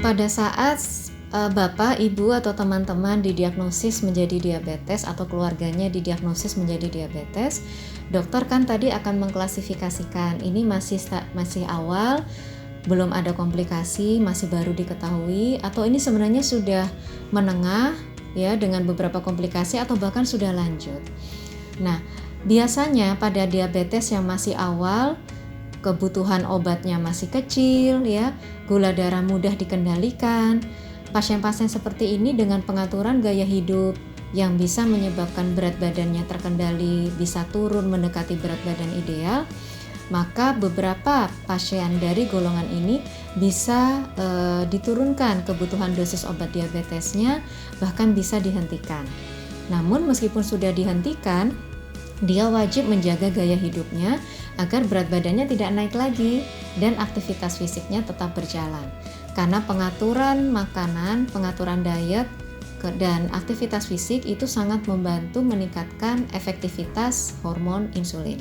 Pada saat Bapak, Ibu, atau teman-teman didiagnosis menjadi diabetes atau keluarganya didiagnosis menjadi diabetes, dokter kan tadi akan mengklasifikasikan ini masih awal, belum ada komplikasi, masih baru diketahui, atau ini sebenarnya sudah menengah ya dengan beberapa komplikasi atau bahkan sudah lanjut. Nah, biasanya pada diabetes yang masih awal, kebutuhan obatnya masih kecil ya, gula darah mudah dikendalikan. Pasien-pasien seperti ini dengan pengaturan gaya hidup yang bisa menyebabkan berat badannya terkendali, bisa turun mendekati berat badan ideal, maka beberapa pasien dari golongan ini bisa diturunkan kebutuhan dosis obat diabetesnya, bahkan bisa dihentikan. Namun meskipun sudah dihentikan, dia wajib menjaga gaya hidupnya agar berat badannya tidak naik lagi dan aktivitas fisiknya tetap berjalan. Karena pengaturan makanan, pengaturan diet, dan aktivitas fisik itu sangat membantu meningkatkan efektivitas hormon insulin.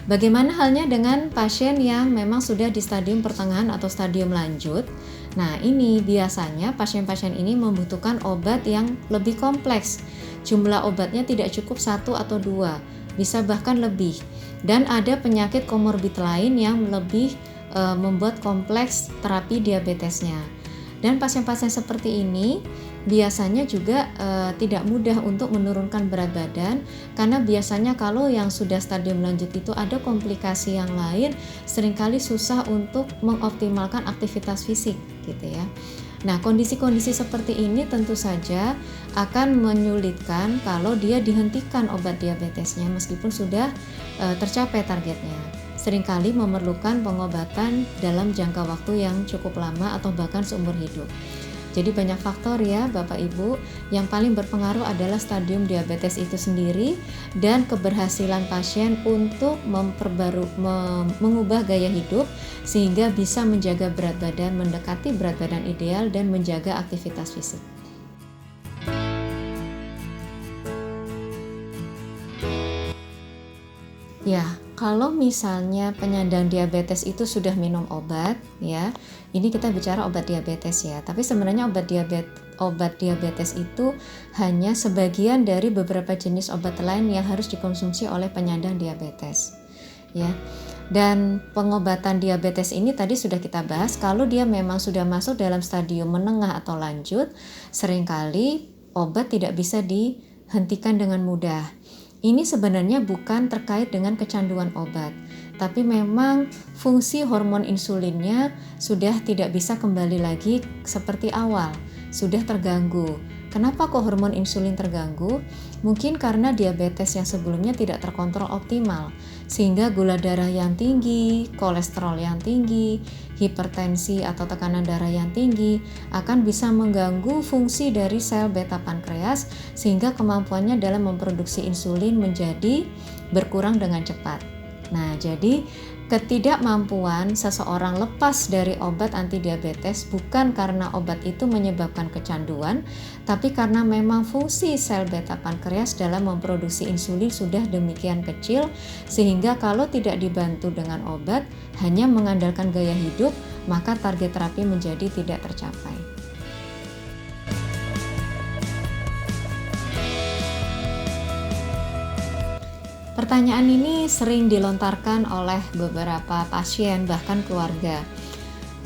Bagaimana halnya dengan pasien yang memang sudah di stadium pertengahan atau stadium lanjut? Nah, ini biasanya pasien-pasien ini membutuhkan obat yang lebih kompleks. Jumlah obatnya tidak cukup 1 atau 2, bisa bahkan lebih. Dan ada penyakit komorbid lain yang lebih membuat kompleks terapi diabetesnya. Dan pasien-pasien seperti ini biasanya juga tidak mudah untuk menurunkan berat badan, karena biasanya kalau yang sudah stadium lanjut itu ada komplikasi yang lain, seringkali susah untuk mengoptimalkan aktivitas fisik gitu ya. Nah, kondisi-kondisi seperti ini tentu saja akan menyulitkan kalau dia dihentikan obat diabetesnya meskipun sudah tercapai targetnya. Seringkali memerlukan pengobatan dalam jangka waktu yang cukup lama atau bahkan seumur hidup. Jadi banyak faktor ya Bapak Ibu, yang paling berpengaruh adalah stadium diabetes itu sendiri dan keberhasilan pasien untuk mengubah gaya hidup sehingga bisa menjaga berat badan mendekati berat badan ideal dan menjaga aktivitas fisik. Ya, kalau misalnya penyandang diabetes itu sudah minum obat, ya, ini kita bicara obat diabetes ya. Tapi sebenarnya obat diabetes itu hanya sebagian dari beberapa jenis obat lain yang harus dikonsumsi oleh penyandang diabetes, ya. Dan pengobatan diabetes ini tadi sudah kita bahas. Kalau dia memang sudah masuk dalam stadium menengah atau lanjut, seringkali obat tidak bisa dihentikan dengan mudah. Ini sebenarnya bukan terkait dengan kecanduan obat, tapi memang fungsi hormon insulinnya sudah tidak bisa kembali lagi seperti awal, sudah terganggu. Kenapa kok hormon insulin terganggu? Mungkin karena diabetes yang sebelumnya tidak terkontrol optimal, sehingga gula darah yang tinggi, kolesterol yang tinggi, hipertensi atau tekanan darah yang tinggi akan bisa mengganggu fungsi dari sel beta pankreas sehingga kemampuannya dalam memproduksi insulin menjadi berkurang dengan cepat. Nah, jadi ketidakmampuan seseorang lepas dari obat antidiabetes bukan karena obat itu menyebabkan kecanduan, tapi karena memang fungsi sel beta pankreas dalam memproduksi insulin sudah demikian kecil sehingga kalau tidak dibantu dengan obat, hanya mengandalkan gaya hidup, maka target terapi menjadi tidak tercapai. Pertanyaan ini sering dilontarkan oleh beberapa pasien, bahkan keluarga.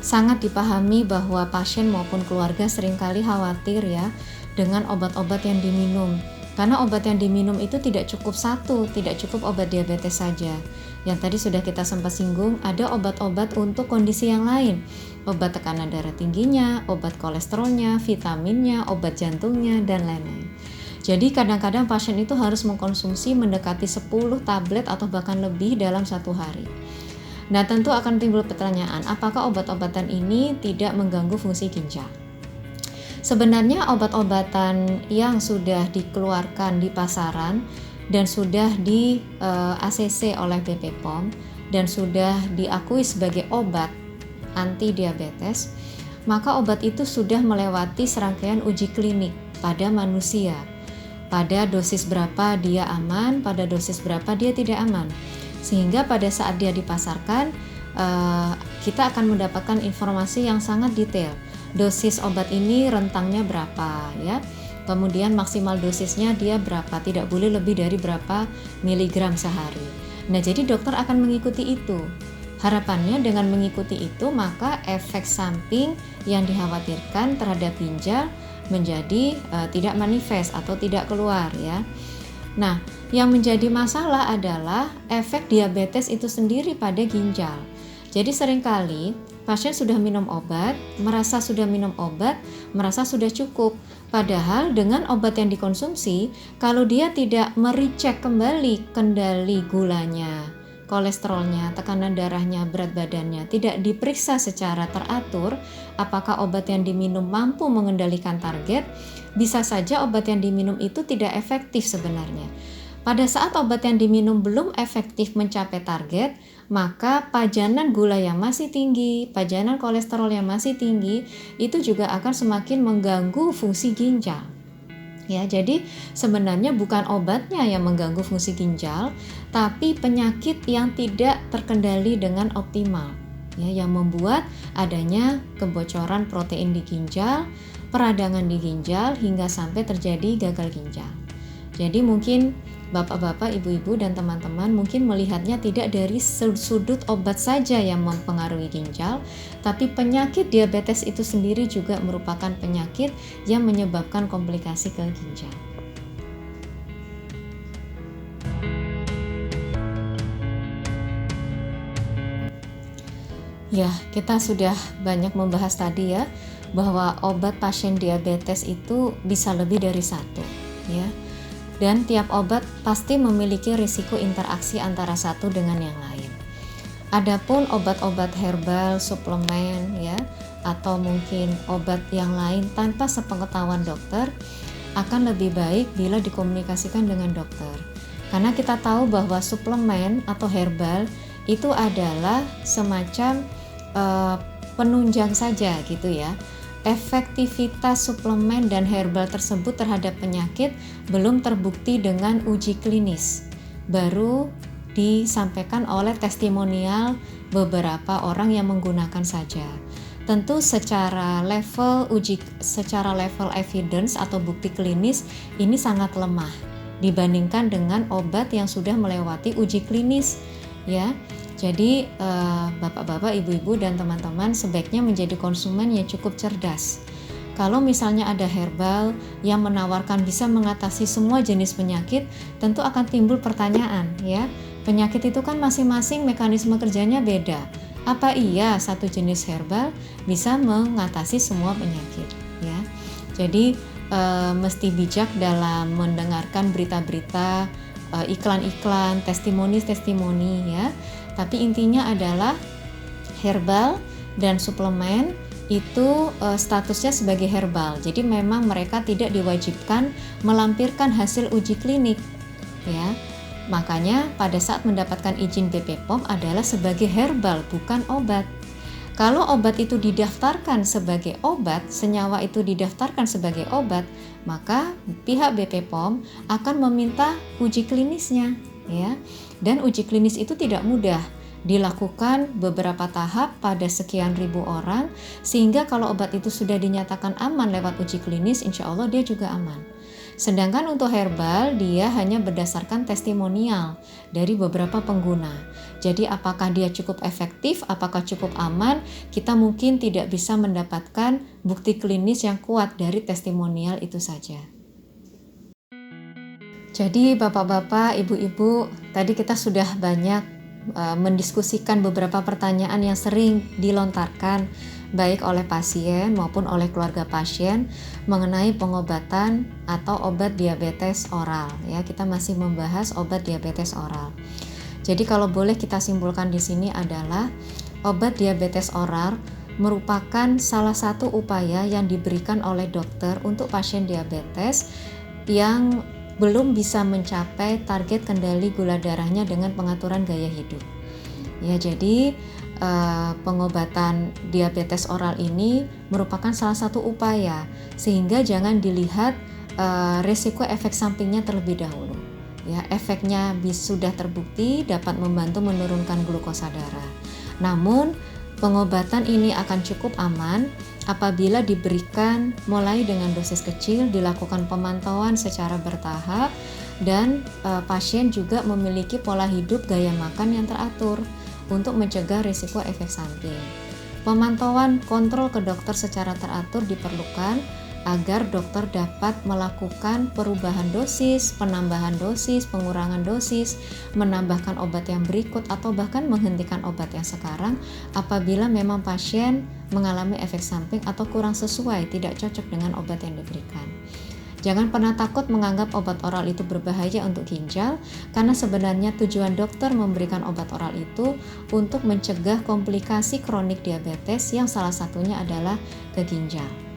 Sangat dipahami bahwa pasien maupun keluarga seringkali khawatir ya dengan obat-obat yang diminum. Karena obat yang diminum itu tidak cukup satu, tidak cukup obat diabetes saja. Yang tadi sudah kita sempat singgung, ada obat-obat untuk kondisi yang lain. Obat tekanan darah tingginya, obat kolesterolnya, vitaminnya, obat jantungnya, dan lain-lain. Jadi kadang-kadang pasien itu harus mengkonsumsi mendekati 10 tablet atau bahkan lebih dalam satu hari. Nah, tentu akan timbul pertanyaan, apakah obat-obatan ini tidak mengganggu fungsi ginjal? Sebenarnya obat-obatan yang sudah dikeluarkan di pasaran dan sudah di ACC oleh BP POM dan sudah diakui sebagai obat anti diabetes, maka obat itu sudah melewati serangkaian uji klinik pada manusia. Pada dosis berapa dia aman, pada dosis berapa dia tidak aman. Sehingga pada saat dia dipasarkan, kita akan mendapatkan informasi yang sangat detail dosis obat ini rentangnya berapa ya. Kemudian maksimal dosisnya dia berapa, tidak boleh lebih dari berapa miligram sehari. Nah, jadi dokter akan mengikuti itu. Harapannya dengan mengikuti itu, maka efek samping yang dikhawatirkan terhadap ginjal menjadi tidak manifest atau tidak keluar ya. Nah, yang menjadi masalah adalah efek diabetes itu sendiri pada ginjal. Jadi seringkali pasien sudah minum obat, merasa sudah cukup. Padahal dengan obat yang dikonsumsi, kalau dia tidak merecek kembali kendali gulanya, kolesterolnya, tekanan darahnya, berat badannya, tidak diperiksa secara teratur apakah obat yang diminum mampu mengendalikan target, bisa saja obat yang diminum itu tidak efektif sebenarnya. Pada saat obat yang diminum belum efektif mencapai target, maka pajanan gula yang masih tinggi, pajanan kolesterol yang masih tinggi, itu juga akan semakin mengganggu fungsi ginjal. Ya, jadi sebenarnya bukan obatnya yang mengganggu fungsi ginjal, tapi penyakit yang tidak terkendali dengan optimal, ya, yang membuat adanya kebocoran protein di ginjal, peradangan di ginjal, hingga sampai terjadi gagal ginjal. Jadi mungkin bapak-bapak, ibu-ibu, dan teman-teman mungkin melihatnya tidak dari sudut obat saja yang mempengaruhi ginjal, tapi penyakit diabetes itu sendiri juga merupakan penyakit yang menyebabkan komplikasi ke ginjal. Ya, kita sudah banyak membahas tadi ya, bahwa obat pasien diabetes itu bisa lebih dari satu, ya. Dan tiap obat pasti memiliki risiko interaksi antara satu dengan yang lain. Adapun obat-obat herbal, suplemen ya, atau mungkin obat yang lain tanpa sepengetahuan dokter, akan lebih baik bila dikomunikasikan dengan dokter. Karena kita tahu bahwa suplemen atau herbal itu adalah semacam penunjang saja gitu ya. Efektivitas suplemen dan herbal tersebut terhadap penyakit belum terbukti dengan uji klinis. Baru disampaikan oleh testimonial beberapa orang yang menggunakan saja. Tentu secara level evidence atau bukti klinis ini sangat lemah dibandingkan dengan obat yang sudah melewati uji klinis ya. Jadi bapak-bapak, ibu-ibu, dan teman-teman sebaiknya menjadi konsumen yang cukup cerdas. Kalau misalnya ada herbal yang menawarkan bisa mengatasi semua jenis penyakit, tentu akan timbul pertanyaan ya. Penyakit itu kan masing-masing mekanisme kerjanya beda. Apa iya satu jenis herbal bisa mengatasi semua penyakit ya? Jadi mesti bijak dalam mendengarkan berita-berita, iklan-iklan, testimoni ya. Tapi intinya adalah herbal dan suplemen itu statusnya sebagai herbal. Jadi memang mereka tidak diwajibkan melampirkan hasil uji klinik ya. Makanya pada saat mendapatkan izin BPOM adalah sebagai herbal, bukan obat. Kalau obat itu didaftarkan sebagai obat, senyawa itu didaftarkan sebagai obat, maka pihak BPOM akan meminta uji klinisnya ya. Dan uji klinis itu tidak mudah, dilakukan beberapa tahap pada sekian ribu orang, sehingga kalau obat itu sudah dinyatakan aman lewat uji klinis, insya Allah dia juga aman. Sedangkan untuk herbal, dia hanya berdasarkan testimonial dari beberapa pengguna. Jadi apakah dia cukup efektif, apakah cukup aman, kita mungkin tidak bisa mendapatkan bukti klinis yang kuat dari testimonial itu saja. Jadi bapak-bapak, ibu-ibu, tadi kita sudah banyak mendiskusikan beberapa pertanyaan yang sering dilontarkan baik oleh pasien maupun oleh keluarga pasien mengenai pengobatan atau obat diabetes oral ya. Kita masih membahas obat diabetes oral. Jadi kalau boleh kita simpulkan di sini adalah obat diabetes oral merupakan salah satu upaya yang diberikan oleh dokter untuk pasien diabetes yang belum bisa mencapai target kendali gula darahnya dengan pengaturan gaya hidup. Ya, jadi pengobatan diabetes oral ini merupakan salah satu upaya, sehingga jangan dilihat risiko efek sampingnya terlebih dahulu. Ya, efeknya sudah terbukti dapat membantu menurunkan glukosa darah. Namun pengobatan ini akan cukup aman Apabila diberikan mulai dengan dosis kecil, dilakukan pemantauan secara bertahap, dan pasien juga memiliki pola hidup gaya makan yang teratur untuk mencegah risiko efek samping. Pemantauan kontrol ke dokter secara teratur diperlukan agar dokter dapat melakukan perubahan dosis, penambahan dosis, pengurangan dosis, menambahkan obat yang berikut atau bahkan menghentikan obat yang sekarang apabila memang pasien mengalami efek samping atau kurang sesuai, tidak cocok dengan obat yang diberikan. Jangan pernah takut menganggap obat oral itu berbahaya untuk ginjal, karena sebenarnya tujuan dokter memberikan obat oral itu untuk mencegah komplikasi kronik diabetes yang salah satunya adalah ke ginjal.